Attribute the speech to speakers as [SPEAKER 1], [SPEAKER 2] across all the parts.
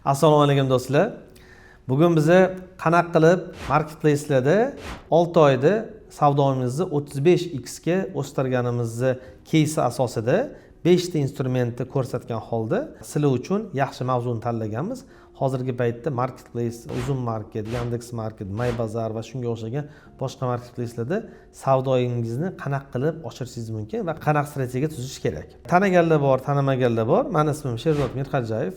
[SPEAKER 1] Assalomu alaykum do'stlar. Bugun bize qanaqa qilib marketplace'larda 6 oyda savdomizni 35x ga o'stirganimizni кейsi asosida 5 ta instrumentni ko'rsatgan holda sizlar uchun yaxshi mavzuni tanlaganmiz. Hozirgi paytda marketplace, Uzum Market, Yandex Market, Maybazar va shunga o'xshagan boshqa marketplace'larda savdoingizni qanaqa qilib oshirishingiz mumkin va qanaqa strategiya tuzish kerak. Taniganlar bor, tanimaganlar bor. Meni ismim Sherzod Mirxajayev.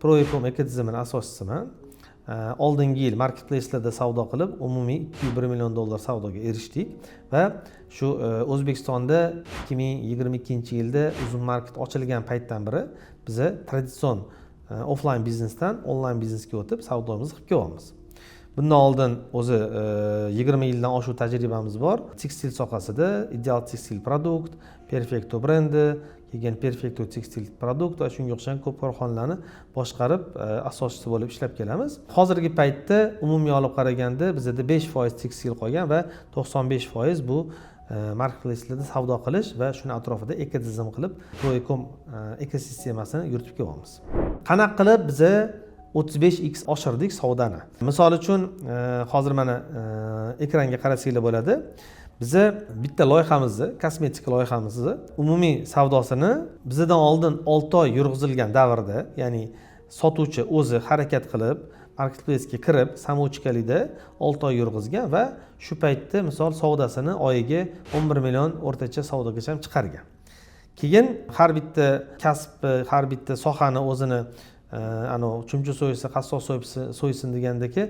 [SPEAKER 1] Proecom ekotizimning asoschisiman. Oldingi yil marketplace'larda savdo qilib, umumiy $201 million savdoga erishdik va shu O'zbekistonda 2022-yilda Uzum Market ochilgan paytdan beri biz traditsion offline biznesdan online biznesga o'tib savdomizni qilib kelyapmiz. Bundan oldin o'zi 20 yildan oshiq tajribamiz bor. Tekstil sohasida Ideal Tekstil Produkt, Perfecto brendi, keyin Perfecto Tekstil Produkt va shunga o'xshagan ko'p korxonalarni boshqarib asoschisi bo'lib ishlab kelamiz. Hozirgi paytda umumiy olib qaraganda bizda 5% tekstil qolgan va 95% bu marketplace'larda savdo qilish va shuni atrofida ekotizim qilib Proecom ekosistemasini yuritib kelyapmiz. Qanaqa qilib biza 35x oshirdik savdoni. Misol uchun hozir mana ekranga qarasanglar bo'ladi. Biza bitta loyihamizni, kosmetik loyihamizni umumiy savdosini bizdan oldin 6 oy yurg'izilgan davrda, ya'ni sotuvchi o'zi harakat qilib marketplace'ga kirib, samochkalikda 6 oy yurg'izgan va shu paytda misol savdosini oyiga 11 million o'rtacha savdogacha chiqargan. Keyin har bitta kasb, har bitta sohani o'zini chumchuq so'yisi, qassob so'ysin degandagi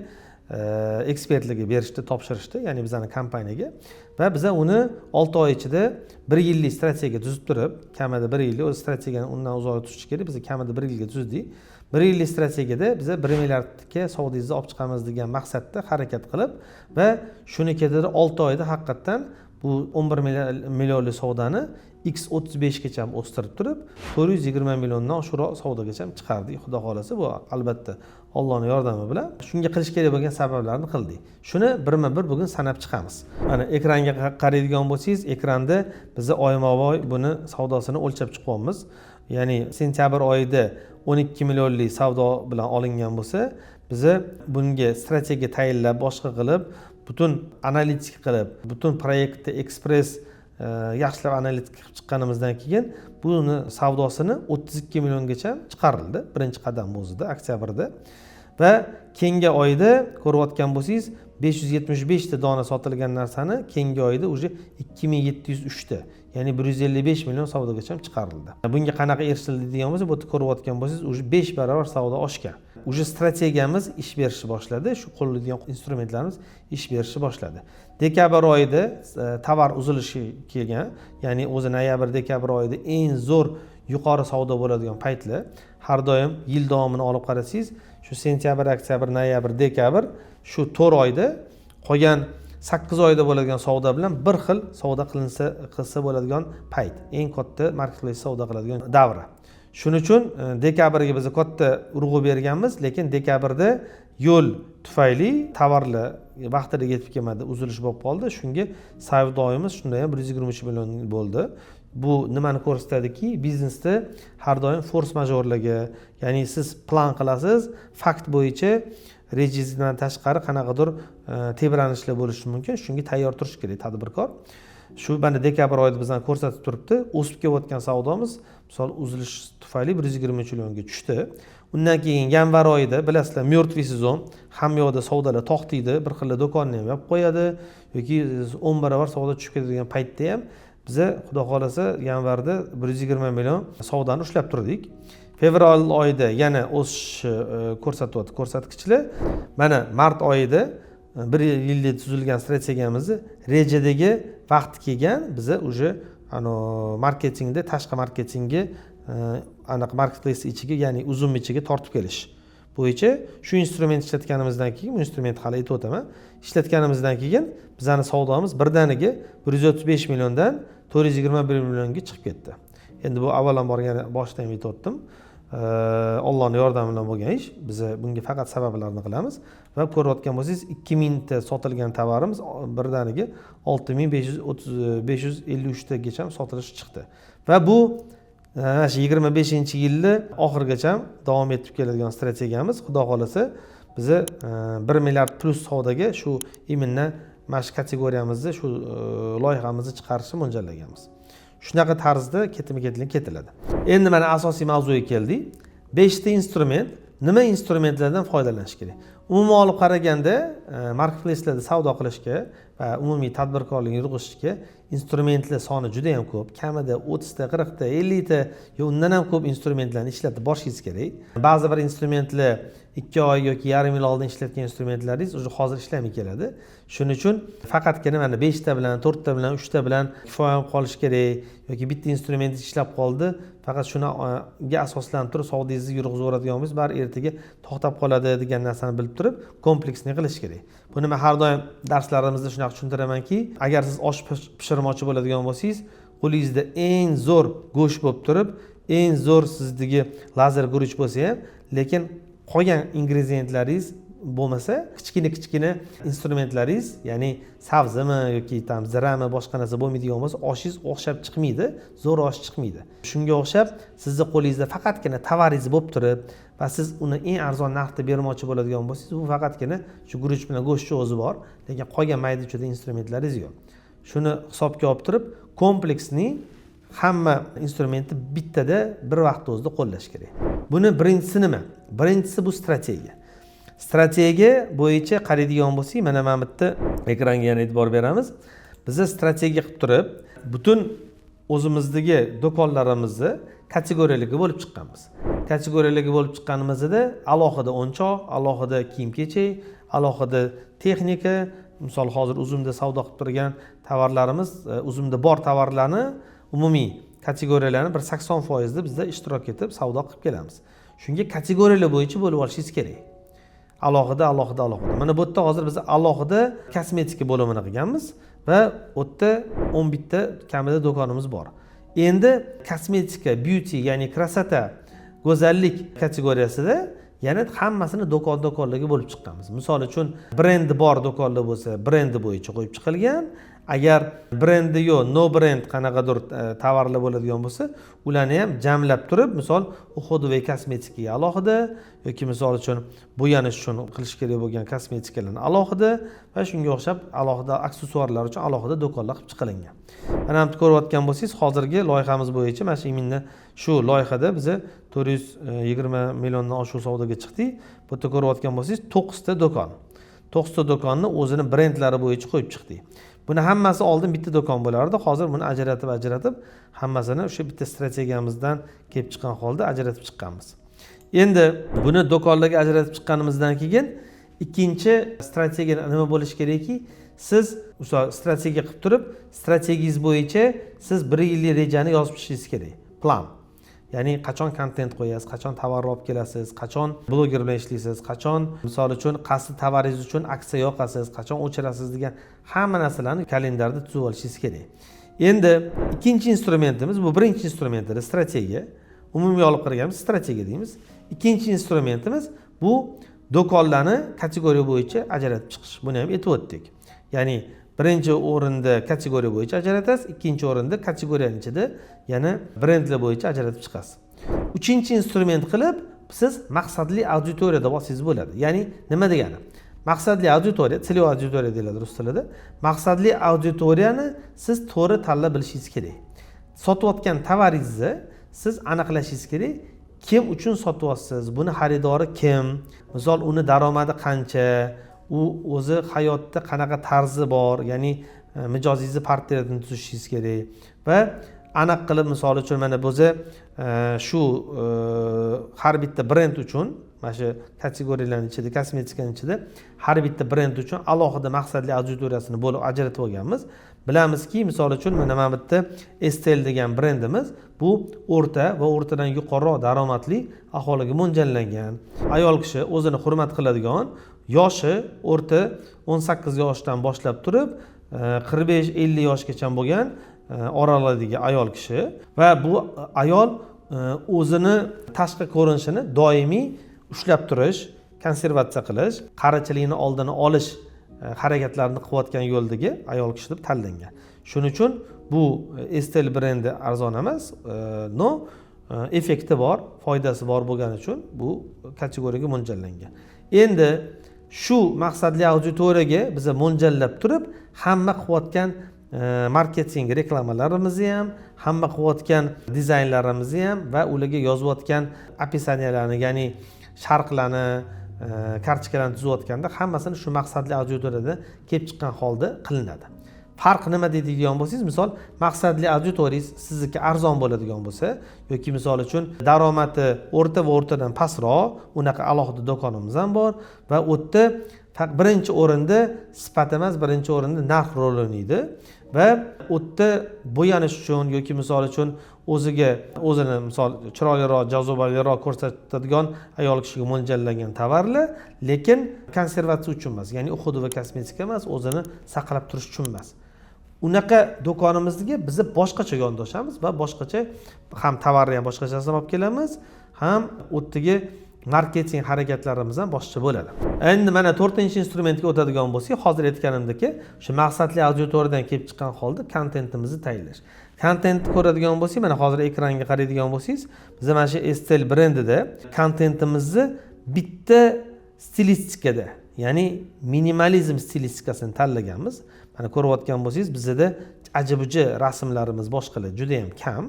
[SPEAKER 1] ekspertlarga berishdi, topshirishdi, ya'ni bizning kompaniyaga va biz uni 6 oy ichida 1 yillik strategiya tuzib turib, kamida 1 yillik o'z strategiyani undan uzoq tutish kerak. Biz kamida 1 yilga tuzdik. 1 yillik strategiyada biz 1 milliardga savdongizni olib chiqamiz degan maqsadda harakat qilib va shuni keltirib 6 oyda haqiqatan bu 11 millionlik savdoni x35 gacha o'stirib turib 420 milliondan oshiqroq savdogacha chiqardik. Xudo xolasa bu albatta Allohning yordami bilan shunga qilish kerak bo'lgan sabablarni qildik. Shuni birma-bir bugun sanab chiqamiz. Mana ekranga qaraydigan bo'lsangiz, ekranda biz oyma-oy buni savdosini o'lchab chiqyapmiz. Ya'ni sentyabr oyida 12 millionlik savdo bilan olingan bo'lsa, biz bunga strategiya tayinlab, boshqa qilib, butun analitik qilib, butun proyektni ekspress yaxshilab analitik qilib chiqqanimizdan keyin buni savdosini 32 milliongacha chiqarildi. Birinchi qadam o'zida oktyabrda va keyingi oyda ko'rayotgan bo'lsangiz 575 ta dona sotilgan narsani keyingi oyda уже 2703 ta, ya'ni 155 million savdogacha chiqarildi. Bunga qanaqa erishildi degan bo'lsa, bu yerda ko'rayotgan bo'lsangiz уже 5 barobar savdo oshgan. Уже strategiyamiz ish berishni boshladi. Shu qo'llanadigan instrumentlarimiz ish berishni boshladi. Dekabr oyida tovar uzilishi kelgan, ya'ni o'zi noyabr, dekabr oyida eng zo'r yuqori savdo bo'ladigan paytlar. Har doim yil davomini olib qarasangiz, shu sentyabr, oktyabr, noyabr, dekabr shu 4 oyda qolgan 8 oyda bo'ladigan savdo bilan bir xil savdo qilsa bo'ladigan payt. Eng katta marketplace savdo qiladigan davri. Shuning uchun dekabrga biz katta urg'u berganmiz, lekin dekabrda yo'l tufayli tovarlar vaqtida yetib kelmadi, uzilish bo'lib qoldi. Shunga savdoimiz shunda ham 123 million bo'ldi. Bu nimani ko'rsatadiki, biznesda har doim force majorlarga, ya'ni siz plan qilasiz, fakt bo'yicha rejangizdan tashqari qanaqadir tebranishlar bo'lishi mumkin. Shunga tayyor turish kerak tadbirkor. Shu mana dekabr oyida bizdan ko'rsatib turibdi. O'sib kelayotgan savdomiz, misol uzilish tufayli 123 millionga tushdi. Undan keyin yanvar oyida bilasizlar, mертвый sezon, hamma yoqda savdolar to'xtaydi, bir xil do'konni ham yopib qo'yadi yoki 10 barobar savdo tushib ketadigan paytda ham biz xudo xolasa yanvarda 120 million savdoni ushlab turdik. Fevral oyida yana o'sish ko'rsatyapti ko'rsatkichlar. Mana mart oyida 1 yilda tuzilgan strategiyamizni rejadagi vaqt kelgan, biz уже marketingda tashqi marketingga aniq marketplace ichiga, ya'ni Uzum ichiga tortib kelish bo'yicha shu instrument ishlatganimizdan keyin, bu instrument hali aytib o'taman, ishlatganimizdan keyin bizning savdomiz birdaniga 135 milliondan 421 millionga chiqib ketdi. Endi bu avvalambor yana boshdan aytib o'tdim. Allohning yordami bilan bo'lgan ish. Biz bunga faqat sabablarni qilamiz va ko'rayotgan bo'lsangiz 2000 ta sotilgan tovarimiz birdaniga 6553 tagacha sotilish chiqdi. Va bu mana shu 25-yilni oxirigacha davom etib keladigan strategiyamiz. Xudo xolasa bizni 1 milliard plus savdoga shu именно mana shu kategoriyamizni, shu loyihamizni chiqarishni mo'ljallaganmiz. Shunaqa tarzda ketma-ketlik ketiladi. Endi mana asosiy mavzuga keldik. 5 ta instrument, nima instrumentlardan foydalanish kerak? Umuman olib qaraganda, marketplace'larda savdo qilishga va umumiy tadbirkorlikni yurg'izishga instrumentlar soni juda ham ko'p. Kamida 30 ta, 40 ta, 50 ta, yo undan ham ko'p instrumentlarni ishlatib borishingiz kerak. Ba'zi bir instrumentlar 2 oy yoki yarim yil oldin ishlatgan instrumentlaringiz hozir ishlamay keladi. Shuning uchun faqatgina mana 5 ta bilan, 4 ta bilan, 3 ta bilan kifoyalanib qolish kerak yoki bitta instrument ishlab qoldi, faqat shunga asoslanib turib savdingizni yurg'izaveradigan bo'lsangiz, bari ertaga to'xtab qoladi degan narsani bilib turib, kompleksni qilish kerak. Buni men har doim darslarimizda shunaqa tushuntiramanki, agar siz osh pishirmoqchi bo'ladigan bo'lsangiz, qo'lingizda eng zo'r go'sht bo'lib turib, eng zo'r sizdagi lazer guruch bo'lsa ham, lekin qolgan ingrediyentlaringiz bo'lmasa, kichkina instrumentlaringiz, ya'ni sabzimi yoki zirami, boshqa narsa bo'lmaydigan bo'lsa, oshingiz o'xshab chiqmaydi, zo'r osh chiqmaydi. Shunga o'xshab sizni qo'lingizda faqatgina tovaringiz bo'lib turib va siz uni eng arzon narxda bermoqchi bo'ladigan bo'lsangiz, bu faqatgina shu guruch bilan go'shtchi o'zi bor, lekin qolgan mayda-chuyda instrumentlaringiz yo'q. Shuni hisobga olib turib, kompleksning hamma instrumentni bittada bir vaqtda o'zida qo'llash kerak. Buni birinchisi nima? Birinchisi bu strategiya. Strategiya bo'yicha qaraydigan bo'lsak, mana bu yerda ekranga yana e'tibor beramiz. Biz strategiya qilib turib, butun o'zimizdagi do'konlarimizni kategoriyalarga bo'lib chiqqanmiz. Kategoriyalarga bo'lib chiqqanimizda alohida o'yinchoq, alohida kiyim-kechak, alohida texnika, misol hozir uzumda savdo qilib turgan tovarlarimiz, uzumda bor tovarlarni umumiy kategoriyalarni 80% da bizda ishtirok etib savdo qilib kelamiz. Shunga kategoriyalar bo'yicha bo'lib olishingiz kerak. Alohida. Mana bu yerda hozir biz alohida kosmetika bo'limini qilganmiz va u yerda 11 ta kamida do'konimiz bor. Endi kosmetika, beauty, ya'ni krasota, go'zallik kategoriyasida yana hammasini do'konlarga bo'lib chiqqanmiz. Misol uchun brendi bor do'konlar bo'lsa, brendi bo'yicha qo'yib chiqilgan. Agar brendi yo'q, no brand qanaqadir tovarlar bo'ladigan bo'lsa, ularni ham jamlab turib, misol uxodovey kosmetikaga alohida yoki misol uchun bo'yanish uchun qilish kerak bo'lgan kosmetikalarni alohida va shunga o'xshab alohida aksessuarlar uchun alohida do'konlar qilib chiqilgan. Mana ham ko'rayotgan bo'lsangiz, hozirgi loyihamiz bo'yicha mana shu loyihada biz 420 milliondan oshiq savdoga chiqdik. Bu yerda ko'rayotgan bo'lsangiz 9 ta do'kon. 9 ta do'konni o'zining brendlari bo'yicha qo'yib chiqdik. Buni hammasi oldin bitta do'kon bo'lardi. Hozir buni ajratib hammasini o'sha bitta strategiyamizdan kelib chiqqan holda ajratib chiqqanmiz. Endi buni do'konlarga ajratib chiqqanimizdan keyin ikkinchi strategiya nima bo'lishi kerakki, siz o'sha strategiya qilib turib, strategiyangiz bo'yicha siz 1 yillik rejani yozib chiqishingiz kerak. Plan. Ya'ni qachon kontent qo'yasiz, qachon tovar olib kelasiz, qachon bloger bilan ishlaysiz, qachon misol uchun qaysi tovaringiz uchun aksiya yoqasiz, qachon o'chirasiz degan hamma narsalarni kalendarda tuzib olishingiz kerak. Endi ikkinchi instrumentimiz, bu birinchi instrumentdir, strategiya. Umumiy olib qaraganmiz, strategiya deymiz. Ikkinchi instrumentimiz bu do'konlarni kategoriya bo'yicha ajratib chiqish. Buni ham aytib o'tdik. Ya'ni birinchi o'rinda kategoriya bo'yicha ajratasiz, ikkinchi o'rinda kategoriyaning ichida yana brendlar bo'yicha ajratib chiqasiz. Uchinchi instrument qilib siz maqsadli auditoriyada bo'lsangiz bo'ladi. Ya'ni nima degani? Maqsadli auditoriya, целевой auditoriya deyiladi rus tilida. Maqsadli auditoriyani siz to'g'ri tanlab bilishingiz kerak. Sotayotgan tovaringizni siz aniqlashingiz kerak. Kim uchun sotyapsiz? Buni xaridori kim? Misol uni daromadi qancha? U o'zi hayotda qanaqa tarzi bor, ya'ni mijozingizni portretini tuzishingiz kerak va aniq qilib, misol uchun mana biza shu har bitta brend uchun, mana shu kategoriyalarning ichida, kosmetikaning ichida har bitta brend uchun alohida maqsadli auditoriyasini bo'lib ajratib olganmiz. Bilamizki, misol uchun mana bu yerda Estel degan brendimiz bu o'rta va o'rtadan yuqoriroq daromadli aholiga mo'ljallangan. Ayol kishi o'zini hurmat qiladigan, yoshi o'rta 18 yoshdan boshlab turib 45-50 yoshgacha bo'lgan oralig'idagi ayol kishi va bu ayol o'zini tashqi ko'rinishini doimiy ushlab turish, konservatsiya qilish, qarichilikni oldini olish harakatlarini qilayotgan yo'ldagi ayol kishi deb tanlangan. Shuning uchun bu Estel brendi arzon emas, no effekti bor, foydasi bor bo'lgani uchun bu kategoriyaga mo'ljallangan. Endi shu maqsadli auditoriyaga biz mo'ljallab turib, hamma qilayotgan marketing reklamalarimizni ham, hamma qilayotgan dizaynlarimizni ham va ularga yozayotgan opisaniyalarni, ya'ni sharhlarni, kartochkalarni tuzayotganda hammasini shu maqsadli auditoriyada kelib chiqqan holda qilinadi. Farq nima deydigan bo'lsangiz, misol maqsadli auditoriyangiz sizniki arzon bo'ladigan bo'lsa yoki misol uchun daromadi o'rta va o'rtadan pastroq, unaqa alohida do'konimiz ham bor va u yerda birinchi o'rinda sifat emas, birinchi o'rinda narx rol o'ynaydi va u yerda bo'yanish uchun yoki misol uchun o'zini misol chiroyliroq, jozibaliroq ko'rsatadigan ayol kishiga mo'ljallangan tovarlar, lekin konservatsiya uchun emas, ya'ni uxud va kosmetika emas, o'zini saqlab turish uchun emas. Unaqa do'konimizga biz boshqacha yondoshamiz va boshqacha ham tovarni ham boshqacha olib kelamiz, ham o'tdagi marketing harakatlarimiz ham boshqa bo'ladi. Endi mana 4-instrumentga o'tadigan bo'lsak, hozir aytganimdek, shu maqsadli auditoriyadan kelib chiqqan holda kontentimizni tayyorlash. Kontentni ko'radigan bo'lsak, mana hozir ekranga qaraydigan bo'lsangiz, biz mana shu Estel brendida kontentimizni bitta stilistikada, ya'ni minimalizm stilistikasini tanlaganmiz. Mana ko'rayotgan bo'lsangiz, bizda ajibuji rasmlarimiz boshqalar juda ham kam.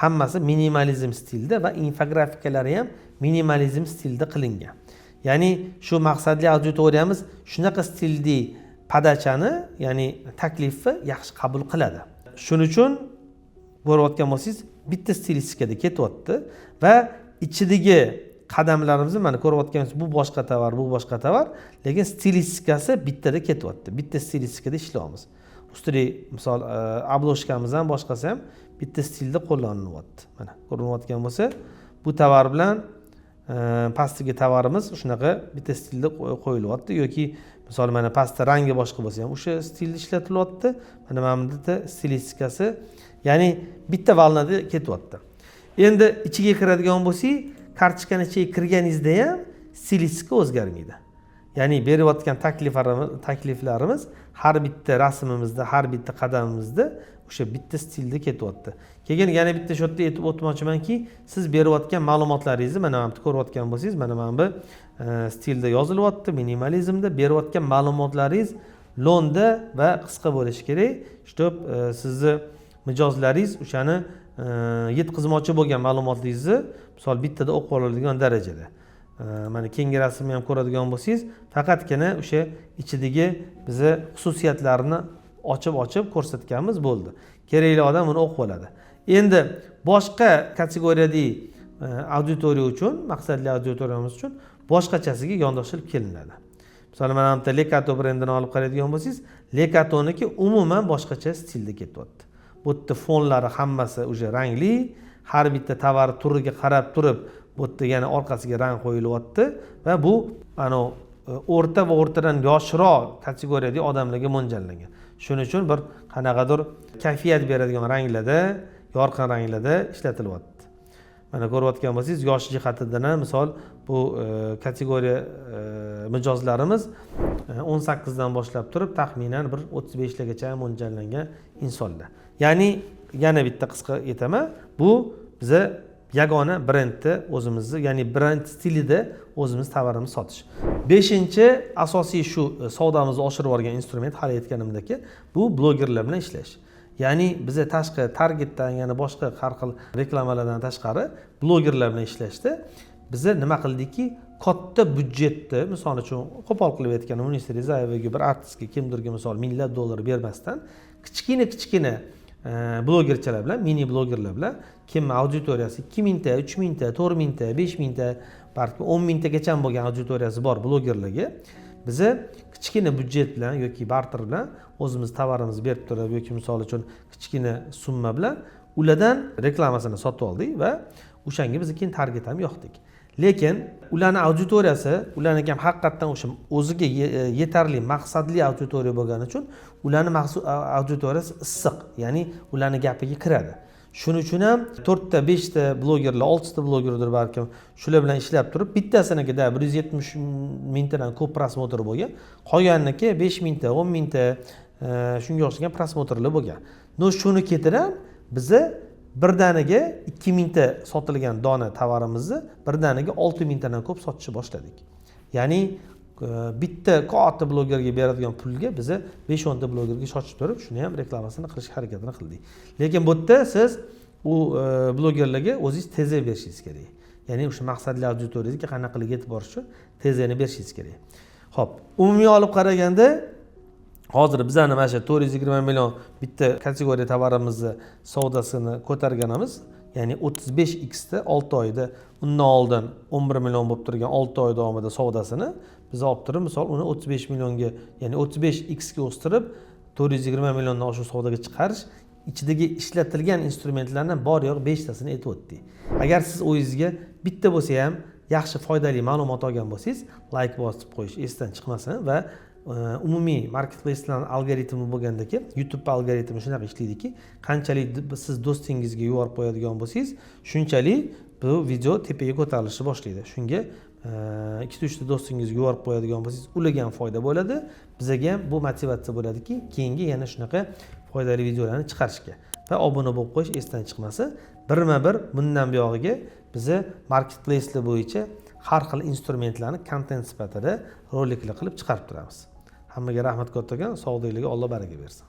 [SPEAKER 1] Hammasi minimalizm stilda va infografikalari ham minimalizm stilda qilingan. Ya'ni shu maqsadli auditoriyamiz shunaqa stilli podachani, ya'ni taklifni yaxshi qabul qiladi. Shuning uchun ko'rayotgan bo'lsangiz, bitta stilistikada ketyapti va ichidagi qadamlarimizni mana ko'rayotganimiz bu boshqa tovar, bu boshqa tovar, lekin stilistikasi bittada ketyapti. Bitta stilistikada ishlayapmiz. Ustida misol obloshkamiz ham boshqasi ham bitta stilda qo'llanilyapti. Mana ko'rinayotgan bo'lsa, bu tovar bilan pastdagi tovarimiz shunaqa bitta stilda qo'yilyapti yoki misol mana pastda rangi boshqa bo'lsa ham o'sha stilda ishlatilyapti. Mana bu stilistikasi, ya'ni bitta valnada ketyapti. Endi ichiga kiradigan bo'lsak, kartochkani ichiga kirganingizda ham stilistika o'zgarmaydi. Ya'ni berayotgan takliflarimiz har bitta rasmimizda, har bitta qadamimizda o'sha bitta stilda ketyapti. Keyin yana bitta shu yerda aytib o'tmoqchimanki, siz berayotgan ma'lumotlaringizni mana bu ko'rayotgan bo'lsangiz, mana bu stilda yozilyapti, minimalizmda berayotgan ma'lumotlaringiz lo'nda va qisqa bo'lishi kerak. Shtop sizni mijozlaringiz o'shani yetkazmoqchi bo'lgan ma'lumotlaringizni misol bittada o'qib oladigan darajada. Mana keyingi rasmni ham ko'radigan bo'lsangiz, faqatgina o'sha ichidagi bizni xususiyatlarini ochib ko'rsatganimiz bo'ldi. Kerakli odam uni o'qib oladi. Endi boshqa kategoriyadagi auditoriya uchun, maqsadli auditoriyamiz uchun boshqachasiga yondoshilib kelinadi. Masalan, mana bu Lekato brendini olib qaraydigan bo'lsangiz, Lekatoniki umuman boshqacha stilda ketyapti. Bu yerda fonlari hammasi o'sha rangli, har bitta tovar turiga qarab turib, bu yerda yana orqasiga rang qo'yilyapti va bu ana o'rta va o'rtadan yoshroq kategoriyadagi odamlarga mo'ljallangan. Shuning uchun bir qanaqadir kayfiyat beradigan ranglarda, yorqin ranglarda ishlatilyapti. Mana ko'rayotgan bo'lsangiz, yosh jihatidan ham misol bu kategoriya mijozlarimiz 18 dan boshlab turib taxminan bir 35 largacha mo'ljallangan insonlar. Ya'ni yana bitta qisqa aytaman, bu biza yagona brendni o'zimizni, ya'ni brend stilida o'zimiz tovarimizni sotish. 5-chi asosiy shu savdomizni oshirib olgan instrument hali aytganimdek, bu blogerlar bilan ishlash. Ya'ni biza tashqi targetdan, ya'ni boshqa har xil reklamalardan tashqari blogerlar bilan ishlashda biza nima qildikki, katta budjetni, misol uchun qo'pol qilib aytgan Munisa Rizayevaga bir artistga kimdirga misol minglab dollar bermasdan kichkina blogerchalar bilan, mini blogerlar bilan kim auditoriyasi 2000 ta, 3000 ta, 4000 ta, 5000 ta, balki 10 tagacha bo'lgan auditoriyasi bor blogerlarga biza kichkina budjet bilan yoki barter bilan o'zimiz tovarimizni berib turib yoki misol uchun kichkina summa bilan ulardan reklamasini sotib oldik va o'shanga biz keyin target ham yoqdik. Lekin ularning auditoriyasi, ularning ham haqiqatan o'sha o'ziga yetarli maqsadli auditoriya bo'lgani uchun ularning auditoriyasi issiq, ya'ni ularning gapiga kiradi. Shuning uchun ham 4 ta, 5 ta blogerlar, 6 ta blogerlar balkim shular bilan ishlab turib, bittasinigida 170 mingtadan ko'p prosmotr bo'lgan, qolganiki 5000 ta, 10 ming ta shunga o'xshagan prosmotrlar bo'lgan. No shuni ketidan biza birdaniga 2000 ta sotilgan dona tovarimizni birdaniga 6000 tadan ko'p sotishni boshladik. Ya'ni bitta katta blogerga beradigan pulga biz 5-10 ta blogerga sochib turib, shuni ham reklamasini qilishga harakatini qildik. Lekin bu yerda siz u blogerlarga o'zingiz tez berishingiz kerak. Ya'ni o'sha maqsadli auditoriyangizga qanaqa qilib yetib borish uchun tezini berishingiz kerak. Xo'p, umumiy olib qaraganda hozir bizani mana shu 420 million bitta kategoriya tovarimizni savdosini ko'targanimiz, ya'ni 35x da 6 oyda undan oldin 11 million bo'lib turgan 6 oy davomida savdosini biz olib turib, misol uni 35 millionga, ya'ni 35x ga o'stirib 420 milliondan oshiq savdoga chiqarish, ichidagi ishlatilgan instrumentlardan bor yo'q 5 tasini aytib o'tdik. Agar siz o'zingizga bitta bo'lsa ham yaxshi foydali ma'lumot olgan bo'lsangiz, like bosib qo'yish esdan chiqmasin va umumiy marketplace'lar algoritmi bo'lgandaki, YouTube algoritmi shunaqa ishlaydiki, qanchalik siz do'stingizga yuborib qo'yadigan bo'lsangiz, shunchalik bu video tepaga ko'tarilishni boshlaydi. Shunga 2-3 ta do'stingizga yuborib qo'yadigan bo'lsangiz, ularga ham foyda bo'ladi, bizga ham bu motivatsiya bo'ladiki, keyingi yana shunaqa foydali videolarni chiqarishga va obuna bo'lib qo'yish esdan chiqmasa, birma-bir bundan buyog'iga bizni marketplace'lar bo'yicha har xil instrumentlarni kontent sifatida roliklar qilib chiqarib turamiz. Hammaga rahmat kattakon, sog'liklarga Alloh baraka bersin.